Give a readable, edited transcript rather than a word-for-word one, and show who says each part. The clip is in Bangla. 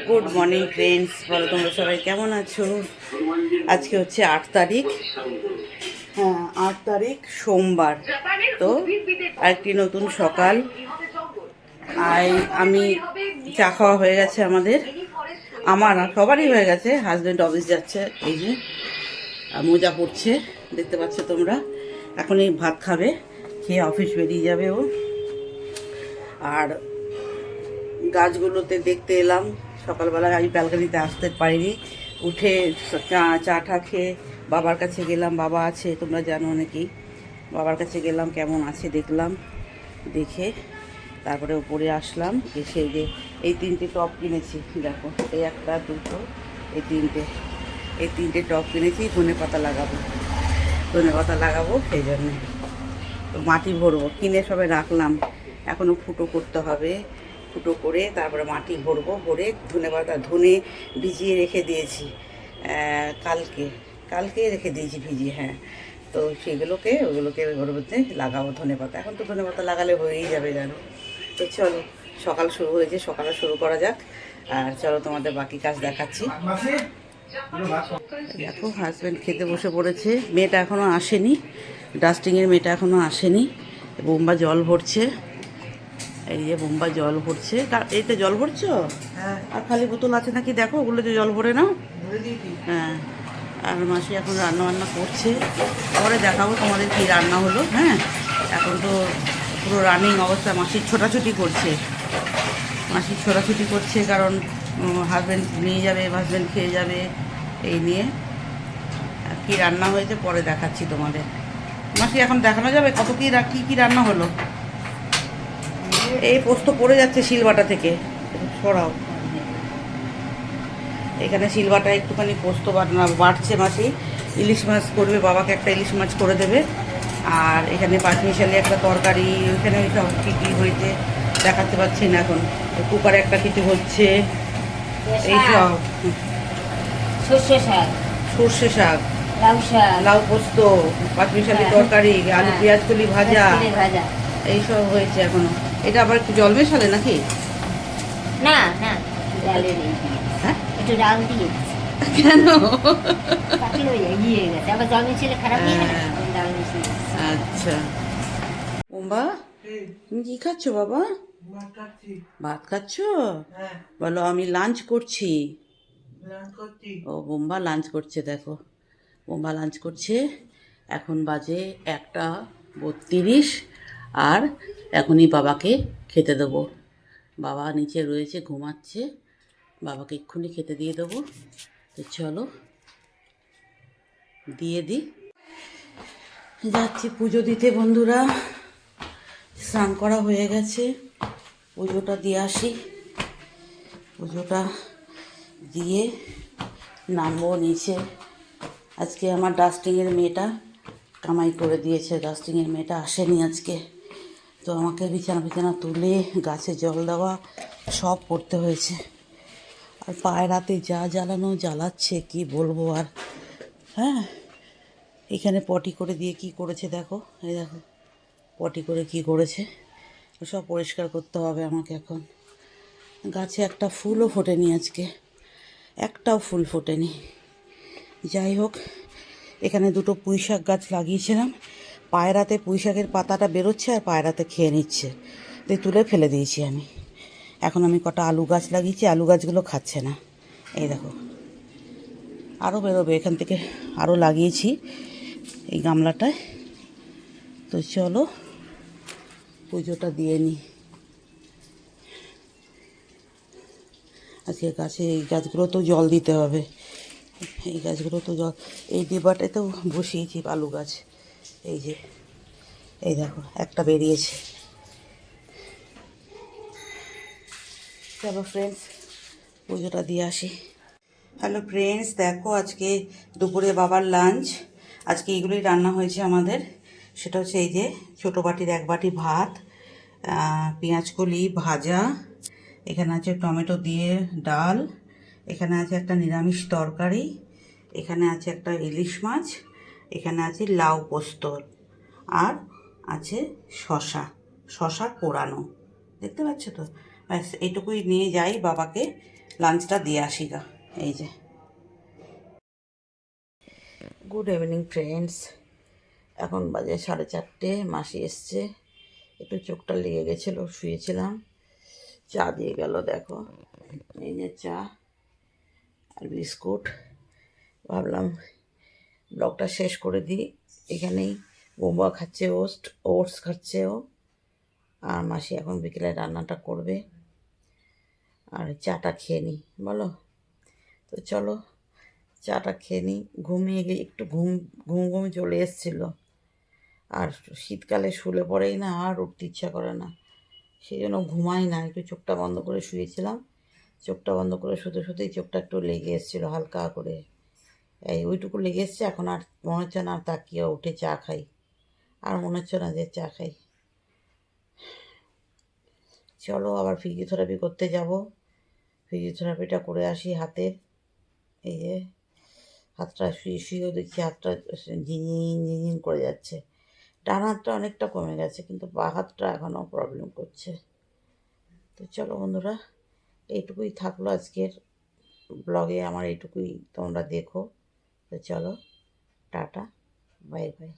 Speaker 1: গুড মর্নিং ফ্রেন্ডস, বলো তোমরা সবাই কেমন আছো? আজকে হচ্ছে 8 তারিখ। হ্যাঁ, 8 তারিখ সোমবার। তো আরেকটি নতুন সকাল। আমি চা খাওয়া হয়ে গেছে আমাদের, আমার না সবারই হয়ে গেছে। হাজব্যান্ড অফিস যাচ্ছে, এই যে মোজা পড়ছে দেখতে পাচ্ছ তোমরা। এখনই ভাত খাবে, খেয়ে অফিস বেরিয়ে যাবে ও। আর গাছগুলোতে দেখতে এলাম সকালবেলা, আমি ব্যালকানিতে আসতে পারিনি। উঠে চা টা খেয়ে বাবার কাছে গেলাম, বাবা আছে তোমরা জানো অনেকেই। বাবার কাছে গেলাম, কেমন আছে দেখলাম, দেখে তারপরে উপরে আসলাম। এসে যে এই 3টে টব কিনেছি, দেখো এই একটা দুটো এই 3টে টব কিনেছি। ধনেপাতা লাগাবো সেই জন্যে। তো মাটি ভরবো, কিনে সবে রাখলাম, এখনও ফুটো করতে হবে। ফুটো করে তারপরে মাটি ভরবো, ভরে ধনে ভিজিয়ে রেখে দিয়েছি কালকে রেখে দিয়েছি ভিজিয়ে। হ্যাঁ, তো ওগুলোকে ওর মধ্যে লাগাবো ধনেপাতা। এখন তো ধনেপাতা লাগালে হয়েই যাবে জানো। তো চলো, সকাল শুরু হয়েছে, সকালে শুরু করা যাক। আর চলো তোমাদের বাকি কাজ দেখাচ্ছি। দেখো হাজব্যান্ড খেতে বসে পড়েছে, মেয়েটা এখনও আসেনি, ডাস্টিংয়ের মেয়েটা এখনও আসেনি। বোম্বা জল ভরছে, এই যে বোম্বা জল ভরছে। এইটা জল ভরছো? হ্যাঁ। আর খালি বোতল আছে নাকি দেখো, ওগুলোতে জল ভরে নাও। হ্যাঁ, আর মাসি এখন রান্না করছে, পরে দেখাবো তোমাদের কি রান্না হলো। হ্যাঁ, এখন তো পুরো রানিং অবস্থা। মাসির ছোটাছুটি করছে, কারণ হাজব্যান্ড নিয়ে যাবে, হাজব্যান্ড খেয়ে যাবে, এই নিয়ে। আর কী রান্না হয়েছে পরে দেখাচ্ছি তোমাদের। মাসি এখন দেখানো যাবে কত কী রান্না হলো? এই পোস্ত পড়ে যাচ্ছে শিলবাটা থেকে, সরাও। এখানে শিলবাটা একটুখানি পোস্ত বাড়ছে। মাসি ইলিশ মাছ করবে, বাবাকে একটা ইলিশ মাছ করে দেবে। আর এখানে পাঁচমিশালি একটা তরকারি, ওইখানে সব কী কী হয়েছে দেখাতে পাচ্ছি না এখন। কুকারে একটা কিছু হচ্ছে, এইসব। সর্ষে শাক, লাউ পোস্ত, পাঁচমিশালি তরকারি, আলু পেঁয়াজ কলি ভাজা, এইসব হয়েছে এখনো। এটা আবার একটু জল মেশালে নাকি?
Speaker 2: না না,
Speaker 1: হ্যাঁ,
Speaker 2: একটু ডাল দিয়ে
Speaker 1: কেন?
Speaker 2: আবার জল মিশিয়ে খারাপ হয়ে যাবে, ডাল মিশিয়ে।
Speaker 1: আচ্ছা, বোম্বা তুমি কি খাচ্ছ বাবা? ভাত খাচ্ছ? বলো আমি লাঞ্চ করছি। ও বোম্বা লাঞ্চ করছে, দেখো বোম্বা লাঞ্চ করছে। এখন বাজে 1:32, আর এখনই বাবাকে খেতে দেবো। বাবা নিচে রয়েছে, ঘুমাচ্ছে, বাবাকে এক্ষুনি খেতে দিয়ে দেবো। তো চলো দিয়ে দিই। যাচ্ছি পুজো দিতে বন্ধুরা, স্নান করা হয়ে গেছে, পুজোটা দিয়ে আসি। পুজোটা দিয়ে নামবো নিচে। আজকে আমার ডাস্টিংয়ের মেয়েটা কামাই করে দিয়েছে, ডাস্টিংয়ের মেয়েটা আসেনি আজকে। তো আমাকে বিছানা তুলে গাছে জল দেওয়া সব করতে হয়েছে। আর পায়ের হাতে যা জ্বালাচ্ছে কি বলবো আর। হ্যাঁ, এখানে পটি করে দিয়ে কি করেছে দেখো, এই দেখো পটি করে কি করেছে। সব পরিষ্কার করতে হবে আমাকে এখন। গাছে একটা ফুলও ফোটেনি আজকে, একটাও ফুল ফোটেনি। যাই হোক, এখানে 2টো পুঁইশাক গাছ লাগিয়েছিলাম, পায়রাতে পুঁইশাকের পাতাটা বেরোচ্ছে আর পায়রাতে খেয়ে নিচ্ছে, তাই তুলে ফেলে দিয়েছি আমি। এখন আমি কটা আলু গাছ লাগিয়েছি, আলু গাছগুলো খাচ্ছে না। এই দেখো আরও বেরোবে এখান থেকে, আরও লাগিয়েছি এই গামলাটায়। তো চলো পুজোটা দিয়ে নিই। আজকে এই গাছগুলো তো জল দিতে হবে, এই গাছগুলো তো জল, এই ডিবাটাতেও বসিয়েছি আলু গাছ। এই যে এই দেখো একটা বেরিয়েছে। চলো ফ্রেন্ডস পুজোটা দিয়ে আসি। হ্যালো ফ্রেন্ডস, দেখো আজকে দুপুরে বাবার লাঞ্চ, আজকে এইগুলোই রান্না হয়েছে আমাদের। সেটা হচ্ছে এই যে ছোটো বাটির 1 বাটি ভাত, পেঁয়াজকলি ভাজা, এখানে আছে টমেটো দিয়ে ডাল, এখানে আছে একটা নিরামিষ তরকারি, এখানে আছে একটা ইলিশ মাছ, এখানে আছে লাউ পোস্ত, আর আছে শশা কোরানো, দেখতে পাচ্ছ তো। ব্যাস এইটুকুই নিয়ে যাই বাবাকে, লাঞ্চটা দিয়ে আসি গা। এই যে গুড ইভিনিং ফ্রেন্ডস, এখন বাজে 4:30। মাসি এসছে, একটু চোখটা লেগে গেছিলো, শুয়েছিলাম। চা দিয়ে গেল, দেখো এই যে চা আর বিস্কুট। ভাবলাম ব্লগটা শেষ করে দিই এখানেই। বোম্বা খাচ্ছে ওটস খাচ্ছে ও, আর মাসি এখন বিকেলে রান্নাটা করবে, আর চাটা খেয়ে নিই বলো। তো চলো চাটা খেয়ে নিই। ঘুমিয়ে গিয়ে একটু ঘুম চলে এসেছিলো, আর শীতকালে শুলে পরেই না আর উঠতে ইচ্ছা করে না, সেই জন্য ঘুমাই না, একটু চোখটা বন্ধ করে শুয়েছিলাম। চোখটা বন্ধ করে শুতে শুতেই চোখটা একটু লেগে এসেছিলো হালকা করে, এই ওইটুকু লেগে এসছে। এখন আর মনে হচ্ছে না তাকিয়ে উঠে চা খাই, আর মনে হচ্ছে না যে চা খাই। চলো আবার ফিজিওথেরাপি করতে যাব, ফিজিওথেরাপিটা করে আসি হাতের। এই যে হাতটা শুয়েও দেখছি হাতটা ঝিনঝিন করে যাচ্ছে। ডান হাতটা অনেকটা কমে গেছে, কিন্তু বাঁ হাতটা এখনও প্রবলেম করছে। তো চলো বন্ধুরা, এইটুকুই থাকলো আজকের ব্লগে আমার, এইটুকুই তোমরা দেখো। তো চলো, টাটা, বাই বাই।